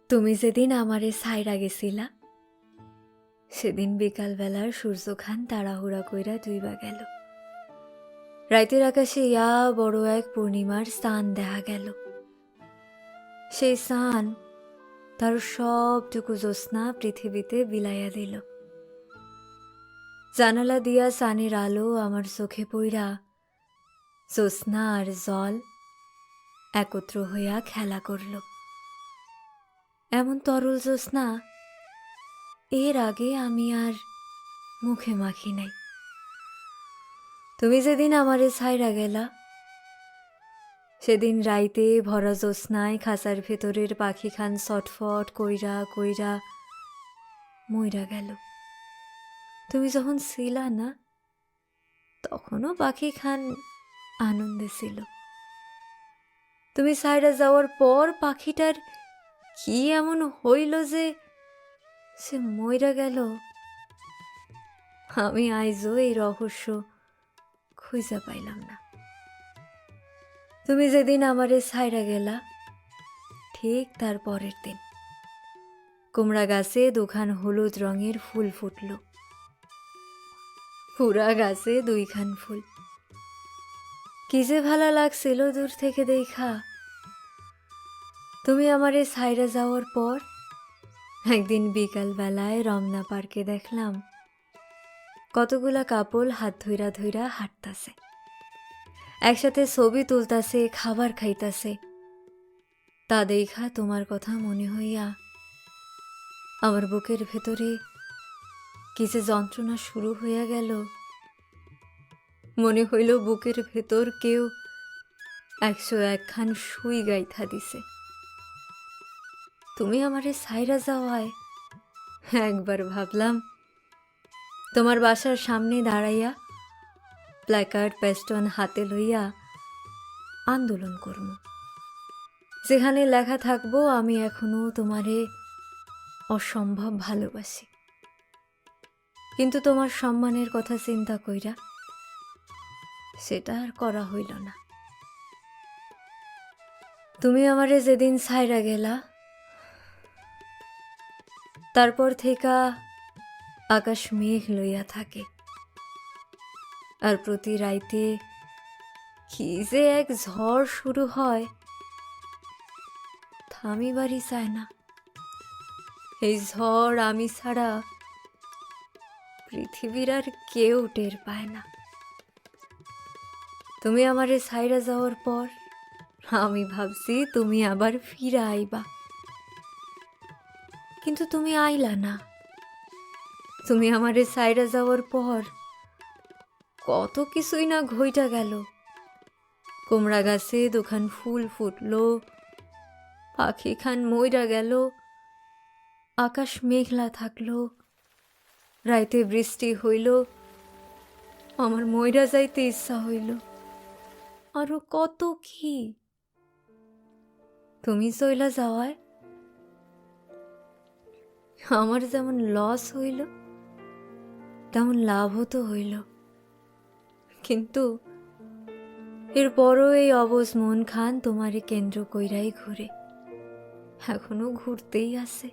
তুমি যেদিন আমারে ছাইরা গেছিলা সেদিন বিকালবেলার সূর্যখান তাড়াহুড়া কইরা ডুইবা গেল। রাইতের আকাশে ইয়া বড় এক পূর্ণিমার স্থান দেখা গেল। সেই স্থান তার সবটুকু জ্যোৎস্না পৃথিবীতে বিলাইয়া দিল। জানালা দিয়া সানের আলো আমার চোখে পইরা জ্যোৎস্না আর জল একত্র হইয়া খেলা করল। এমন তরল জ্যোৎস্না এর আগে আমি আর মুখে মাখি নাই। তুমি যেদিন আমারে ছাইরা গেলা সেদিন রাইতে ভরা জ্যোৎস্নায় খাঁচার ভেতরের পাখি খান ছটফট কইরা কইরা মইরা গেল। তুমি যখন ছিলা না তখনও পাখি খান আনন্দে ছিল। তুমি ছাইরা যাওয়ার পর পাখিটার কি এমন হইল যে সে মইরা গেল, আমি আইজও এই রহস্য খুঁজা পাইলাম না। তুমি যেদিন আমারে ছাইরা গেলা ঠিক তার পরের দিন কুমড়া গাছে দুখান হলুদ রঙের ফুল ফুটল। পুরা গাছে দুইখান ফুল। কি যে ভালা লাগছিল দূর থেকে দেখা। তুমি আমারে ছাইরা যাওয়ার পর একদিন বিকাল বেলায় রমনা পার্কে দেখলাম কতগুলা কাপল হাত ধইরা ধইরা হাঁটতাছে, একসাথে ছবি তুলতাছে, খাবার খাইতাছে। তা দেখা তোমার কথা মনে হইয়া আমার বুকের ভেতরে কি যে যন্ত্রণা শুরু হইয়া গেল। মনে হইল বুকের ভেতর কেউ 101 খান সুই গাইথা দিছে। তুমি আমারে ছাইরা যাওয়ায় একবার ভাবলাম তোমার বাসার সামনে দাঁড়াইয়া প্ল্যাকার্ড পেস্টন হাতে লইয়া আন্দোলন করব, যেখানে লেখা থাকবো আমি এখনো তোমারে অসম্ভব ভালোবাসি। কিন্তু তোমার সম্মানের কথা চিন্তা কইরা সেটা আর করা হইল না। তুমি আমারে যেদিন ছাইরা গেলা তারপর থেকে আকাশ মেঘ লইয়া থাকে, আর প্রতি রাইতে কি যে এক ঝড় শুরু হয় থামিবারই চায় না। এই ঝড় আমি ছাড়া পৃথিবীর আর কেউ টের পায় না। তুমি আমারে ছাইরা যাওয়ার পর আমি ভাবছি তুমি আবার ফিরে আইবা, কিন্তু তুমি আইলা না। তুমি আমারে ছাইরা যাওয়ার পর কত কিছুই না ঘইটা গেল। কুমড়া গাছে দুখান ফুল ফুটলো, পাখি খান মইরা গেল, আকাশ মেঘলা থাকলো, রাইতে বৃষ্টি হইল, আমার মইরা যাইতে ইচ্ছা হইল, আরো কত কি। তুমি চইলা যাওয়ায় আমার যেমন লস হইল তেমন লাভও তো হইল, কিন্তু এরপরও এই অবুঝ মন খান তোমারে কেন্দ্র কইরাই ঘুরে, এখনো ঘুরতেই আছে।